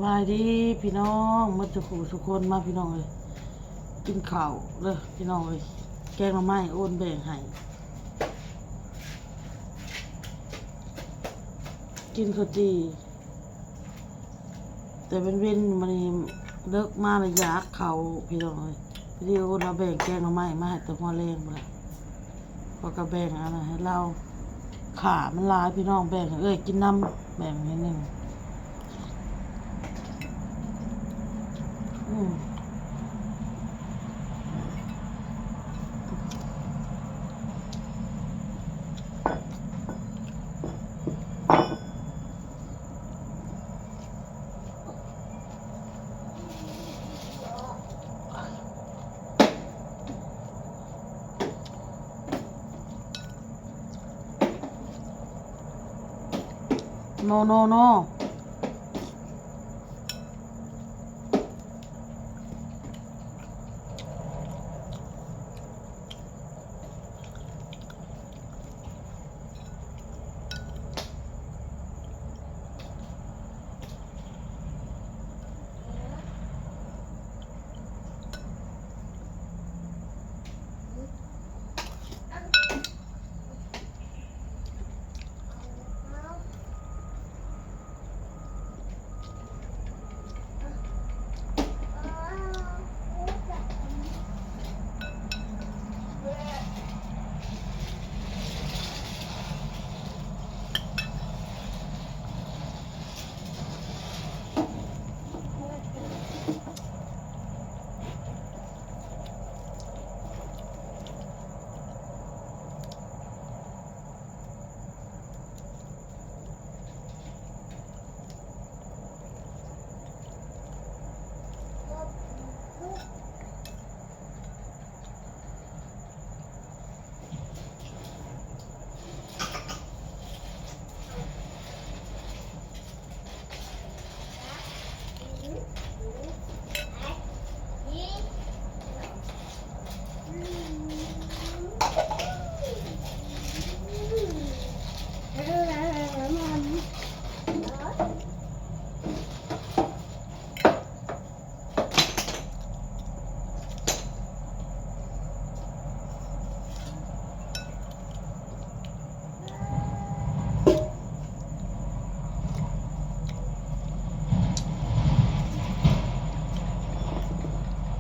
บายดีพี่น้องมาจะขู่ทุกคนมาพี่น้องเลยกินข้าวเลยพี่น้องเลยแกงมาไม้โอนแบ่งให้กินข้าวจีแต่เป็นเว้นมันเลิกมาเลยอยากเขาพี่น้องเลยพี่โอนเราแบ่งแกงมาไม้มาให้ตัวพ่อเลี้ยงมาละพอกระแบ่งอะไรให้เราขามันลายพี่น้องแบ่งกินน้ำแบ่งให้หนึ่งโน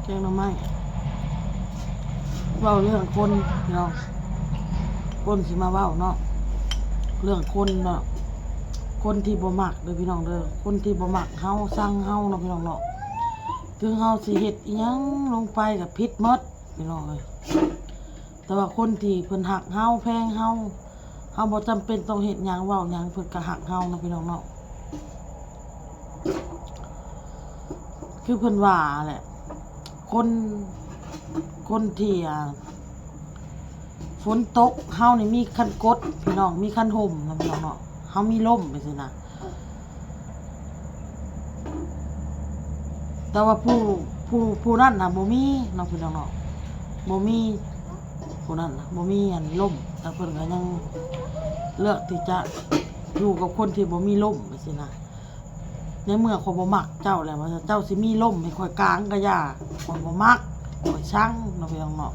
แกงหน่อไม้เว้าเรื่องคนเนาะคนสิมาเว้าเนาะเรื่องคนเนาะคนที่บ่มักเด้อพี่น้องเด้อคนที่บ่มักเฮาสั่งเฮาเนาะพี่น้องเนาะถึงเฮาสิเฮ็ดอิหยังลงไปก็ผิดหมดพี่น้องเอ้ยแต่ว่าคนที่เพิ่นฮักเฮาแพงเฮาบ่จำเป็นต้องเฮ็ดหยังเว้าหยังเพิ่นก็ฮักเฮาเนาะพี่น้องเนาะคือเพิ่นว่าแหละคนที่ฝนตกเฮานี่มีคันกดพี่น้องมีคันห่มนะพี่น้องเนาะเฮามีร่มไปสินะแต่ว่าผู้นั้นน่ะบ่มีเนาะพี่น้องเนาะบ่มีผู้นั้นน่ะบ่มีอันร่มแต่เพิ่นก็ยังเลือกที่จะอยู่กับคนที่บ่มีร่มไปสินะในเมื่อข้อยบ่มักเจ้าแล้วว่าเจ้าสิมีร่มให้ข้อยกางก็อย่าข้อยบ่มักข้อยชังเนาะพี่น้องเนาะ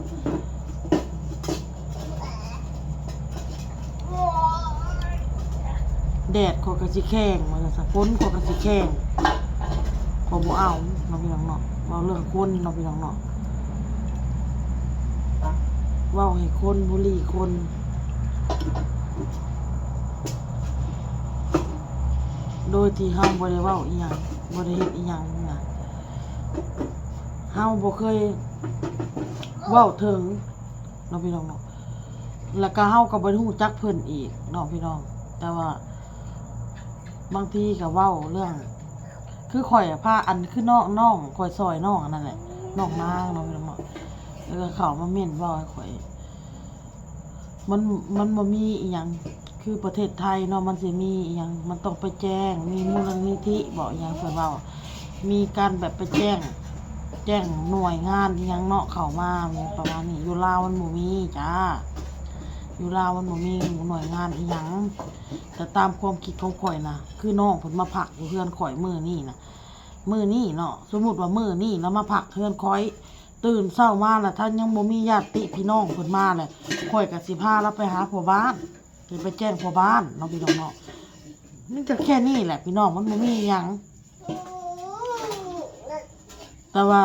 แดดข้อยก็สิแข็งว่าซั่นฝนข้อยก็สิแข็งข้อยบ่เอาเนาะพี่น้องเนาะเว้าเรื่องคนเนาะพี่น้องเนาะเว้าให้คนบุหรี่คนโดยที่เฮาบ่ได้เว้าอีหยังบ่ได้เฮ็ดอีหยังนะเฮาบ่เคยเว้าถึงเนาะพี่น้องเนาะแล้วก็เฮาก็บ่ได้ฮู้จักเพิ่นอีกเนาะพี่น้องแต่ว่าบางทีก็เว้าเรื่องคือข่อยพาอันคือน้องข่อยซอยน้องอันนั้นแหละน้องนางเนาะพี่น้องเนาะแล้วก็เข้ามาเม่นเว้าให้ข่อยมันบ่มีอีหยังคือประเทศไทยเนาะมันสิมีอีหยังมันต้องไปแจ้งมีมูลนิธิบ่อีหยังเพิ่นเว้ามีการแบบไปแจ้งหน่วยงานอีหยังเนาะเข้ามาประมาณนี้อยู่ลาวมันบ่มีจ้า อยู่ลาวมันบ่มีหน่วยงานอีหยังแต่ตามความคิดของข่อยนะคือน้องเพิ่นมาพักอยู่เฮือนข่อยมื้อนี้นะ มื้อนี้เนาะสมมุติว่ามื้อนี้เรามาพักเฮือนค้อยตื่นเช้ามาแล้วถ้ายังบ่มีญาติพี่น้องเพิ่นมาเลยค่อยก็สิพาเราไปหาพ่อบ้านสิไปแจ้งพ่อบ้านเนาะพี่น้องเนาะนี่ก็แค่นี้แหละพี่น้องมันบ่มีหยังแต่ว่า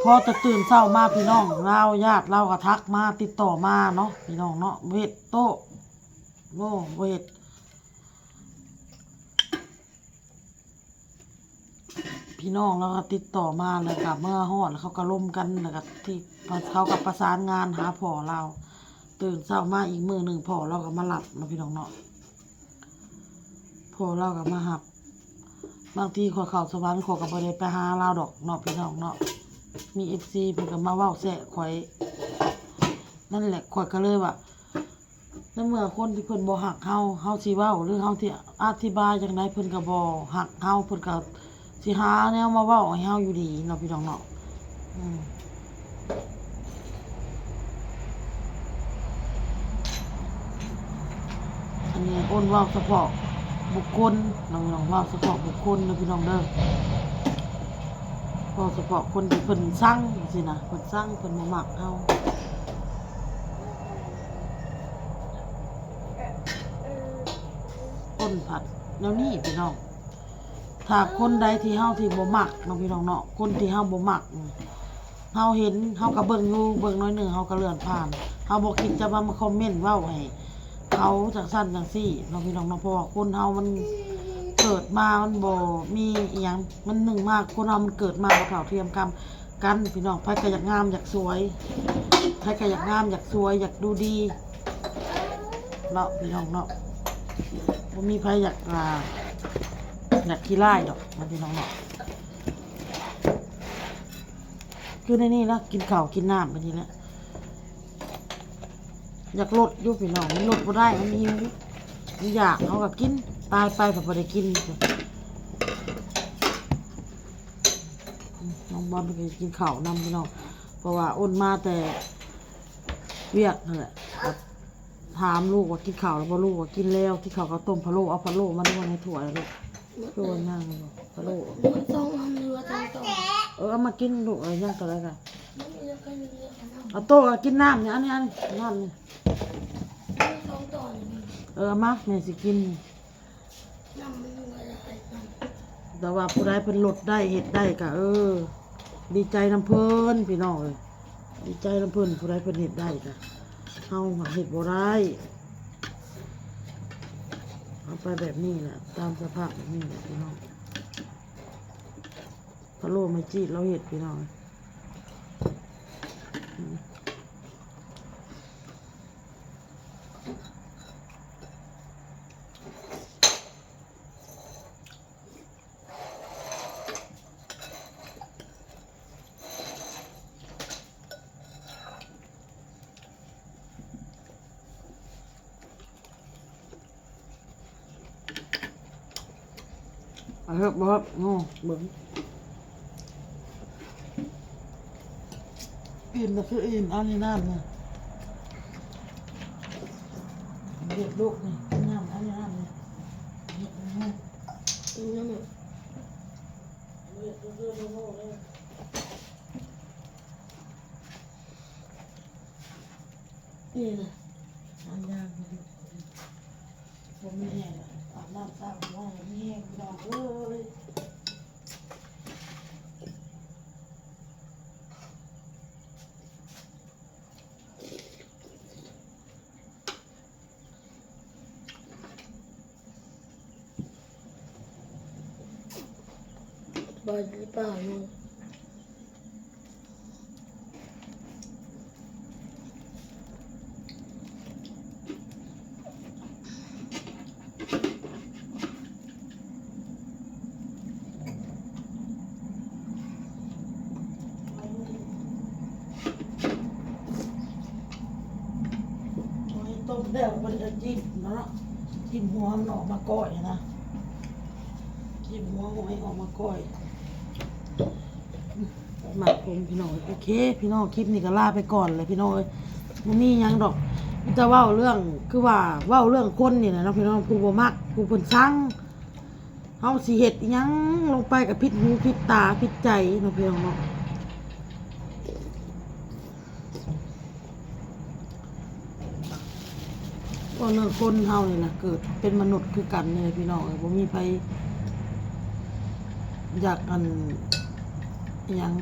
พอจะตื่นเช้ามาพี่น้องเราญาติเราก็ทักมาติดต่อมาเนาะพี่น้องเนาะเวทโตโอ้เวทพี่น้องแล้วก็ติดต่อมาแล้วก็เมื่อฮอดแล้วเขาก็ร่วมกันแล้วก็ที่เขากับประสานงานหาพ่อเราตื่นเช้ามาอีกมื้อหนึ่งพ่อเราก็มารับมาพี่น้องเนาะพ่อเราก็มาหับบางทีขอเข้าสวรรค์ขอก็บ่ได้ไปหาเราดอกเนาะพี่น้องเนาะมี FC เพิ่นก็มาเว้าแซะข่อยนั่นแหละข่อยก็เลยว่าในเมื่อคนที่เพิ่นบ่ฮักเฮาสิเว้าหรือเฮาที่อธิบายจังไดเพิ่นก็บ่ฮักเฮาเพิ่นก็สิหาแนวมาเว้าให้เฮาอยู่ดีเนาะพี่น้องเนาะอันนี้อ้นเว้าเฉพาะบุคคลน้องๆเว้าเฉพาะบุคคลนะพี่น้องเด้อเว้าเฉพาะคนที่เพิ่นสั่งจังซี่นะเพิ่นสั่งเพิ่นบ่มักเฮาอ้นผัดแนวนี้พี่น้องถ้าคนใดที่เฮาที่บ่มักน้องพี่น้องเนาะคนที่เฮาบ่มักเฮาเห็นเฮาก็เบิ่งอยู่เบิ่งน้อยหนึงเฮาก็เลื่อนผ่านเฮาบ่คิดจะมาคอมเมนต์เว้าให้เขาจังซั่นจังซี่น้องพี่น้องเนาะเพราะว่าคนเฮามันเกิดมามันบ่มีอีหยังมันหนึ่งมากคนเฮามันเกิดมาบ่เท่าเทียมกันพี่น้องไผก็อยากงามอยากสวยไผก็อยากงามอยากสวยอยากดูดีเนาะพี่น้องเนาะบ่มีไผอยากขี้ร้ายดอกมันพี่น้องเนาะคือในนี้นะกินข้าวกินน้ำแบบนี้แหละอยากลดอยู่พี่น้องมันลดบ่ได้มันหิวมันอยากเขาก็กินตายไปก็บ่ได้กินน้องบอลไปกินข้าวนำพี่น้องเพราะว่าอ้นมาแต่เวียกนั่นแหละถามลูกว่ากินข้าวแล้วบ่ลูกว่ากินแล้วที่เขาต้มพะโล้เอาพะโล้มาด้วยในถ้วยลูกตัวย่างเลยพะโล้ต้องทำเรือต้อง เอามากินลูกย่างตัวอะไรกันเอาโต๊ะกินน้ำเนี่ยอันนี้น้ำนี่มาแม่สิกินแต่ว่าผู้ใดเป็นลดได้เห็ดได้ก็ดีใจน้ำเพิ่นพี่น้องเลยดีใจน้ำเพิ่นผู้ใดเป็นเห็ดได้ก็เฮาเห็ดบ่ได้เอาไปแบบนี้แหละตามสภาพแบบนี้แหละพี่น้องพะโล้ไม่จีดเราเห็ดพี่น้องบ่โง่เบิ่งอิ่มนะคืออิ่มอันนี้น้ำเนี่ยเด็กลูกนี่น้ำอันนี้น้ำเนี่ยนี่น้ำเนี่ยเด็กเรื่อยๆโง่เลยนี่นะอันยากเลยผมไม่แห้งอาบน้ำสระว่าไม่แห้งดอกเลยบอลหรือเปล่ามึงต้มแล้วมันจะจิ้มเนาะจิ้มหัวมันออกมาก้อยนะจิ้มหัวหอยออกมาก้อยหมักผมพี่น้องโอเคพี่น้องคลิปนี้ก็ลาไปก่อนเลยพี่น้องมันมียังดอกจะเว้าเรื่องคือว่าเว้าเรื่องคนนี่นะเนาะพี่น้องผู้บ่มักผู้เพิ่นสั่ง เฮาสิเฮ็ดอิหยังลงไปกับพิษหูพิษตาพิษใจเนาะพี่น้องเนาะก็เรื่องคนเฮานี่นะเกิดเป็นมนุษย์คือกันนี่แหละพี่น้องเอ้ยบ่มีไผอยากอิหยัง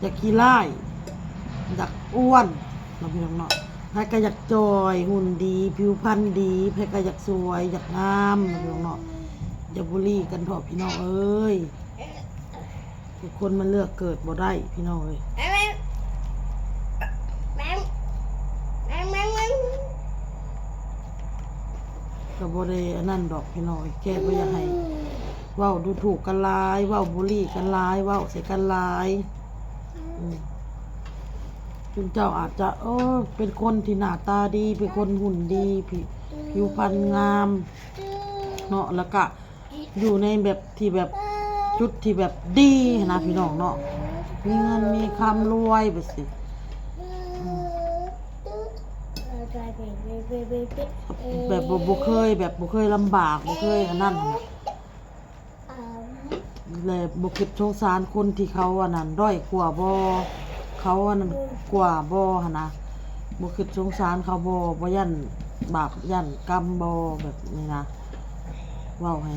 อยากขี้ร้ายอยากอ้วนเนาะพี่น้องเนาะใครก็อยากจอยหุ่นดีผิวพรรณดีใครก็อยากสวยอยากงามเนาะพี่น้องเนาะอย่าบุลี่กันเถอะพี่น้องเอ้ยทุกคนมันเลือกเกิดบ่ได้พี่น้องเอ้ยก็บ่ได้อันนั้นดอกพี่น้องเอ้ยแกบ่อยากให้เว้าดูถูกกันหลายเว้าบุลี่กันหลายเว้าใส่กันหลายคุณเจ้าอาจจะเป็นคนที่หน้าตาดีเป็นคนหุ่นดีผิวพรรณงามเนาะแล้วก็อยู่ในแบบที่แบบจุดที่แบบดีนะพี่น้องเนาะมีเงินมีคำรวยไปสิแบบบ่เคยแบบบ่เคยลำบากบ่เคยอันนั้นเลยบ่คิดสงสารคนที่เขาอันนั้นด้อยกว่าบ่เขาอันนั้นกว่าบ่หั่นนะบ่คิดสงสารเขาบ่ยันบาปยันกรรมบ่แบบนี้นะเว้าให้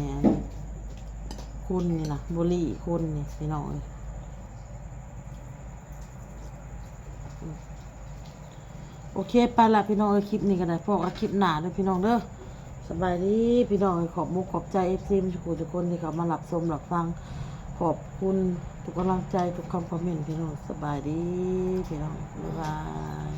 คนนี่นะบ่ลี่คนนี่พี่น้องเอ้ยโอเคไปละพี่น้องเอ้ยคลิปนี้ก็ได้พอกับคลิปหน้าเด้อพี่น้องเด้อสบายดีพี่น้องเอ้ยขอบมุกขอบใจ FC ทุกคนที่เขามารับชมรับฟังขอบคุณทุกกำลังใจทุกคำคอมเมนต์พี่น้องสบายดีพี่น้องบ๊ายบาย